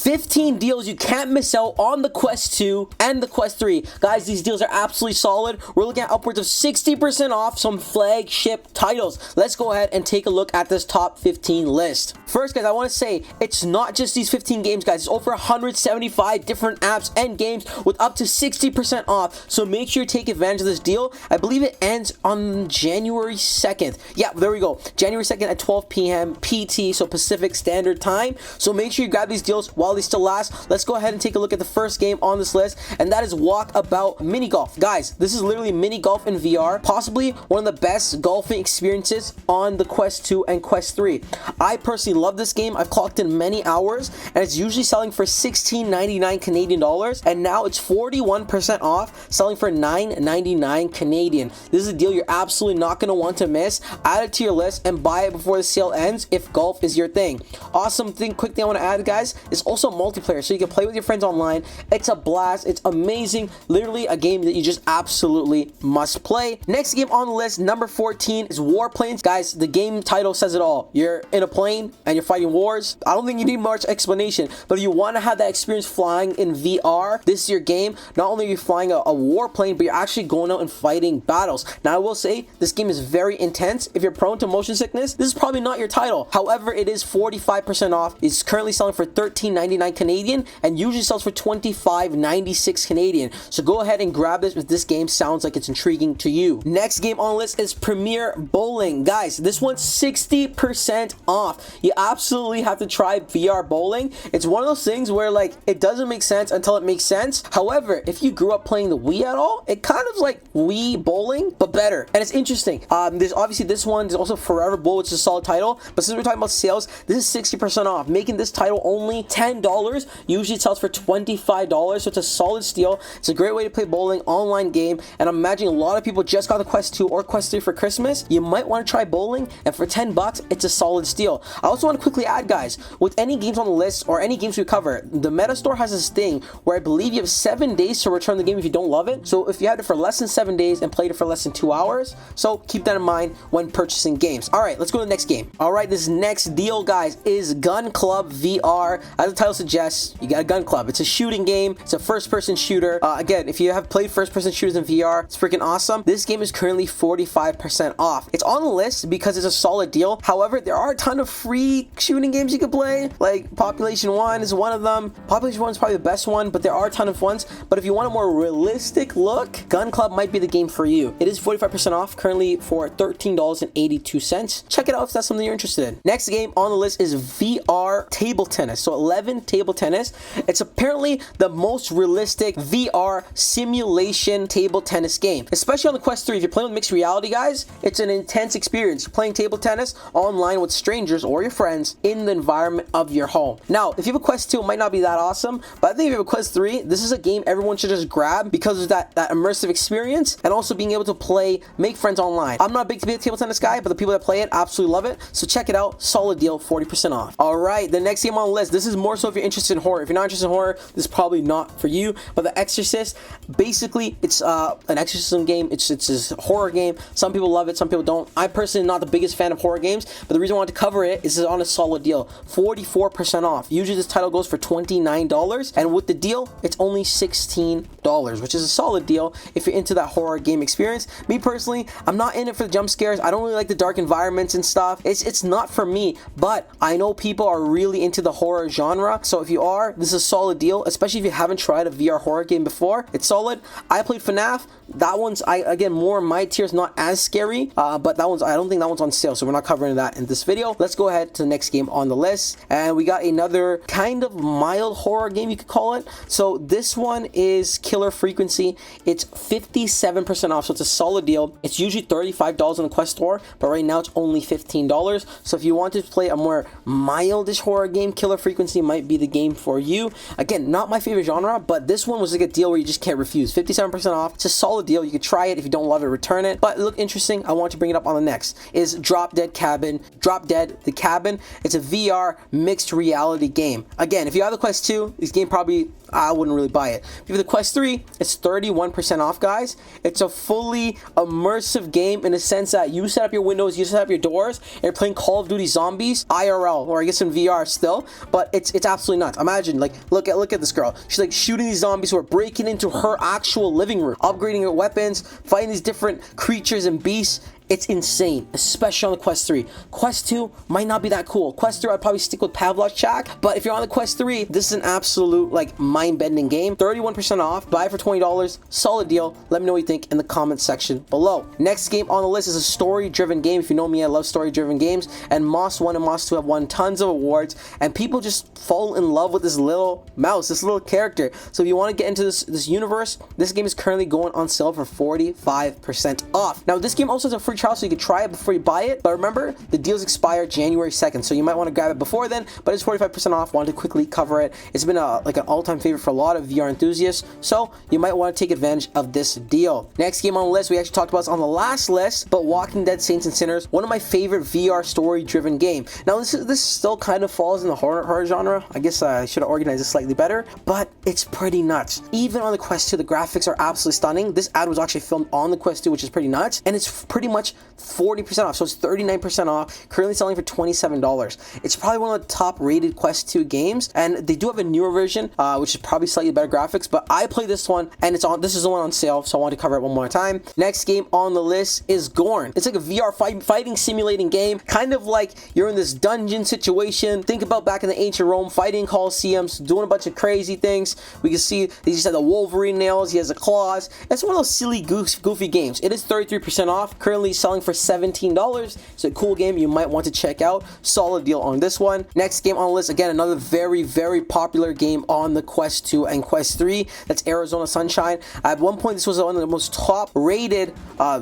15 deals you can't miss out on the Quest 2 and the Quest 3. Guys, these deals are absolutely solid. We're looking at upwards of 60% off some flagship titles. Let's go ahead and take a look at this top 15 list. First, guys, I want to say it's not just these 15 games, guys. It's over 175 different apps and games with up to 60% off. So make sure you take advantage of this deal. I believe it ends on January 2nd. Yeah, there we go. January 2nd at 12 p.m. PT, so Pacific Standard Time. So make sure you grab these deals while they still last. Let's go ahead and take a look at the first game on this list, and that is Walkabout Mini Golf. Guys, this is literally mini golf in VR, possibly one of the best golfing experiences on the Quest 2 and Quest 3. I personally love this game. I've clocked in many hours, and it's usually selling for $16.99 Canadian dollars, and now it's 41% off, selling for $9.99 Canadian. This is a deal you're absolutely not going to want to miss. Add it to your list and buy it before the sale ends if golf is your thing. Awesome thing, quick thing I want to add, guys, is also multiplayer, so you can play with your friends online. It's a blast. It's amazing. Literally a game that you just absolutely must play. Next game on the list, number 14, is Warplanes. Guys, the game title says it all. You're in a plane and you're fighting wars. I don't think you need much explanation, but if you want to have that experience flying in VR, this is your game. Not only are you flying a warplane, but you're actually going out and fighting battles. Now, I will say this game is very intense. If you're prone to motion sickness, this is probably not your title. However, it is 45% off. It's currently selling for $13.99 Canadian and usually sells for $25.96 Canadian. So go ahead and grab this if this game sounds like it's intriguing to you. Next game on the list is Premier Bowling. Guys, this one's 60% off. You absolutely have to try VR bowling. It's one of those things where, like, it doesn't make sense until it makes sense. However, if you grew up playing the Wii at all, it kind of like Wii bowling, but better. And it's interesting. There's obviously this one. There's also Forever Bowl, which is a solid title. But since we're talking about sales, this is 60% off, making this title only $10. Usually it sells for $25, so it's a solid steal. It's a great way to play bowling, online game, and I'm imagining a lot of people just got the Quest 2 or Quest 3 for Christmas. You might want to try bowling, and for $10, it's a solid steal. I also want to quickly add, guys, with any games on the list or any games we cover, the Meta Store has this thing where I believe you have 7 days to return the game if you don't love it. So if you had it for less than 7 days and played it for less than 2 hours, so keep that in mind when purchasing games. All right, let's go to the next game. All right, this next deal, guys, is Gun Club VR. As the title suggests, you got a gun club. It's a shooting game. It's a first-person shooter. Again, if you have played first-person shooters in VR, it's freaking awesome. This game is currently 45% off. It's on the list because it's a solid deal. However, there are a ton of free shooting games you can play. Like Population 1 is one of them. Population 1 is probably the best one, but there are a ton of ones. But if you want a more realistic look, Gun Club might be the game for you. It is 45% off, currently for $13.82. Check it out if that's something you're interested in. Next game on the list is VR Table Tennis. So 11 Table Tennis. It's apparently the most realistic VR simulation table tennis game, especially on the Quest 3. If you're playing with mixed reality, guys, it's an intense experience. You're playing table tennis online with strangers or your friends in the environment of your home. Now, if you have a Quest 2, it might not be that awesome, but I think if you have a Quest 3, this is a game everyone should just grab because of that immersive experience and also being able to play, make friends online. I'm not a big table tennis guy, but the people that play it absolutely love it. So check it out. Solid deal, 40% off. All right, the next game on the list, this is more so if you're interested in horror. If you're not interested in horror, this is probably not for you. But The Exorcist, basically, it's an exorcism game. It's a horror game. Some people love it, some people don't. I personally am not the biggest fan of horror games, but the reason I wanted to cover it is it's on a solid deal, 44% off. Usually this title goes for $29, and with the deal, it's only $16, which is a solid deal if you're into that horror game experience. Me personally, I'm not in it for the jump scares. I don't really like the dark environments and stuff. It's not for me, but I know people are really into the horror genre. So if you are, this is a solid deal, especially if you haven't tried a VR horror game before. It's solid. I played FNAF. That one's, again, more my tier, is not as scary, but that one's, I don't think that one's on sale, so we're not covering that in this video. Let's go ahead to the next game on the list, and we got another kind of mild horror game, you could call it. So this one is Killer Frequency. It's 57% off, so it's a solid deal. It's usually $35 on the Quest Store, but right now it's only $15. So if you want to play a more mildish horror game, Killer Frequency might be the game for you. Again, not my favorite genre, but this one was like a deal where you just can't refuse. 57% off. It's a solid deal. You could try it. If you don't love it, return it. But it looked interesting. I want to bring it up on the next. Is Drop Dead Cabin. Drop Dead the Cabin. It's a VR mixed reality game. Again, if you have the Quest 2, this game probably, I wouldn't really buy it. If you have the Quest 3, it's 31% off, guys. It's a fully immersive game in the sense that you set up your windows, you set up your doors, and you're playing Call of Duty Zombies IRL, or I guess in VR still, but it's absolutely nuts. Imagine, like, look at this girl. She's like shooting these zombies who are breaking into her actual living room, upgrading her weapons, fighting these different creatures and beasts. It's insane, especially on the Quest 3. Quest 2 might not be that cool. Quest 3, I'd probably stick with Pavlov's Shack. But if you're on the Quest 3, this is an absolute, like, mind-bending game. 31% off. Buy it for $20. Solid deal. Let me know what you think in the comments section below. Next game on the list is a story-driven game. If you know me, I love story-driven games. And Moss 1 and Moss 2 have won tons of awards. And people just fall in love with this little mouse, this little character. So if you want to get into this universe, this game is currently going on sale for 45% off. Now, this game also has a free trial, so you can try it before you buy it. But remember, the deals expire January 2nd, so you might want to grab it before then. But it's 45% off. Wanted to quickly cover it. It's been like an all-time favorite for a lot of VR enthusiasts, so you might want to take advantage of this deal. Next game on the list, we actually talked about this on the last list, but Walking Dead: Saints and Sinners, one of my favorite VR story-driven game. Now this still kind of falls in the horror genre. I guess I should have organized it slightly better, but it's pretty nuts. Even on the Quest 2, the graphics are absolutely stunning. This ad was actually filmed on the Quest 2, which is pretty nuts, and it's pretty much 40% off, so it's 39% off, currently selling for $27. It's probably one of the top rated Quest 2 games, and they do have a newer version, which is probably slightly better graphics, but I played this one, and this is the one on sale, so I want to cover it one more time. Next game on the list is Gorn. It's like a VR fighting simulating game, kind of like you're in this dungeon situation. Think about back in the ancient Rome, fighting Colosseums, doing a bunch of crazy things. We can see he just had the Wolverine nails, he has the claws. It's one of those silly goofy games. It is 33% off, currently selling for $17. It's a cool game you might want to check out. Solid deal on this one. Next game on the list, again, another very popular game on the Quest 2 and Quest 3. That's Arizona Sunshine. At one point, this was one of the most top rated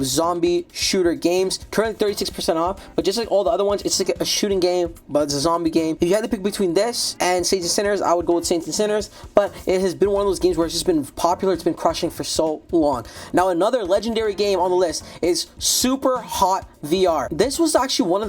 zombie shooter games. Currently 36% off, but just like all the other ones, it's like a shooting game, but it's a zombie game. If you had to pick between this and Saints and Sinners, I would go with Saints and Sinners, but it has been one of those games where it's just been popular. It's been crushing for so long. Now, another legendary game on the list is Super Hot VR. This was actually one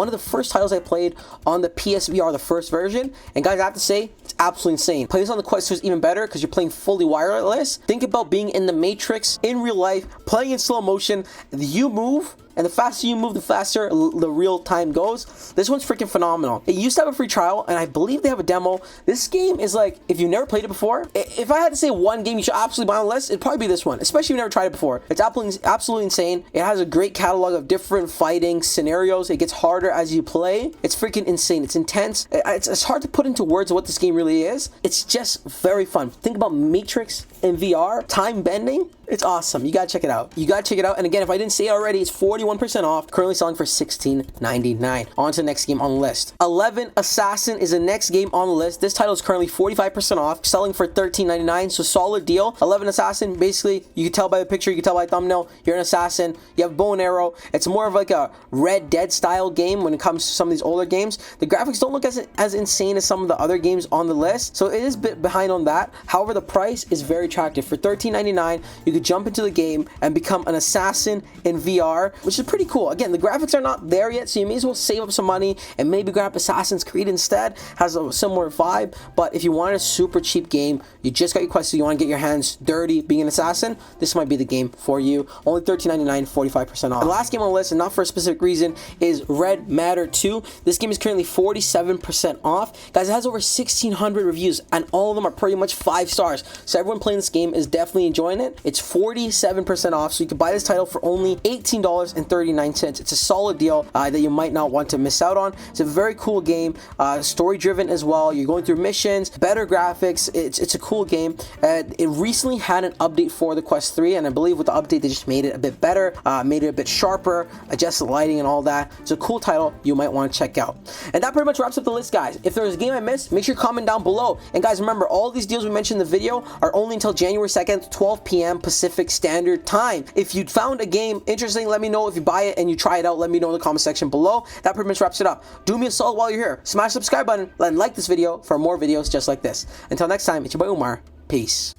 of the first titles I played on the PSVR, the first version, and guys, I have to say, it's absolutely insane. Playing this on the Quest 2 is even better because you're playing fully wireless. Think about being in the Matrix in real life, playing in slow motion. You move, and the faster you move, the faster the real time goes. This one's freaking phenomenal. It used to have a free trial, and I believe they have a demo. This game is like, if you've never played it before, if I had to say one game you should absolutely buy on the list, it'd probably be this one, especially if you've never tried it before. It's absolutely insane. It has a great catalog of different fighting scenarios. It gets harder as you play. It's freaking insane. It's intense. It's hard to put into words what this game really is. It's just very fun. Think about Matrix in VR, time bending. It's awesome. You gotta check it out. And again, if I didn't say it already, it's 41% off, currently selling for $16.99. On to the next game on the list. 11 Assassin is the next game on the list. This title is currently 45% off, selling for $13.99, so solid deal. 11 Assassin, basically, you can tell by the picture, you can tell by the thumbnail, you're an assassin, you have bow and arrow. It's more of like a Red Dead style game when it comes to some of these older games. The graphics don't look as insane as some of the other games on the list, so it is a bit behind on that. However, the price is very attractive. For $13.99, you could jump into the game and become an assassin in VR, which is pretty cool. Again, the graphics are not there yet, so you may as well save up some money and maybe grab Assassin's Creed instead. Has a similar vibe, but if you want a super cheap game, you just got your Quest, so you want to get your hands dirty being an assassin, this might be the game for you. Only $13.99, 45% off. The last game on the list, and not for a specific reason, is Red Matter 2. This game is currently 47% off. Guys, it has over 1,600 reviews, and all of them are pretty much 5 stars. So everyone playing this game is definitely enjoying it. It's 47% off, so you can buy this title for only $18.39. It's a solid deal that you might not want to miss out on. It's a very cool game, story driven as well. You're going through missions, better graphics. It's a cool game. It recently had an update for the Quest 3, and I believe with the update they just made it a bit better, made it a bit sharper, adjusted lighting and all that. It's a cool title you might want to check out. And that pretty much wraps up the list, guys. If there's a game I missed, make sure you comment down below. And guys, remember, all these deals we mentioned in the video are only until January 2nd, 12 p.m. Pacific Standard Time. If you found a game interesting, let me know. If you buy it and you try it out, let me know in the comment section below. That pretty much wraps it up. Do me a solid while you're here. Smash the subscribe button and like this video for more videos just like this. Until next time, it's your boy Umar. Peace.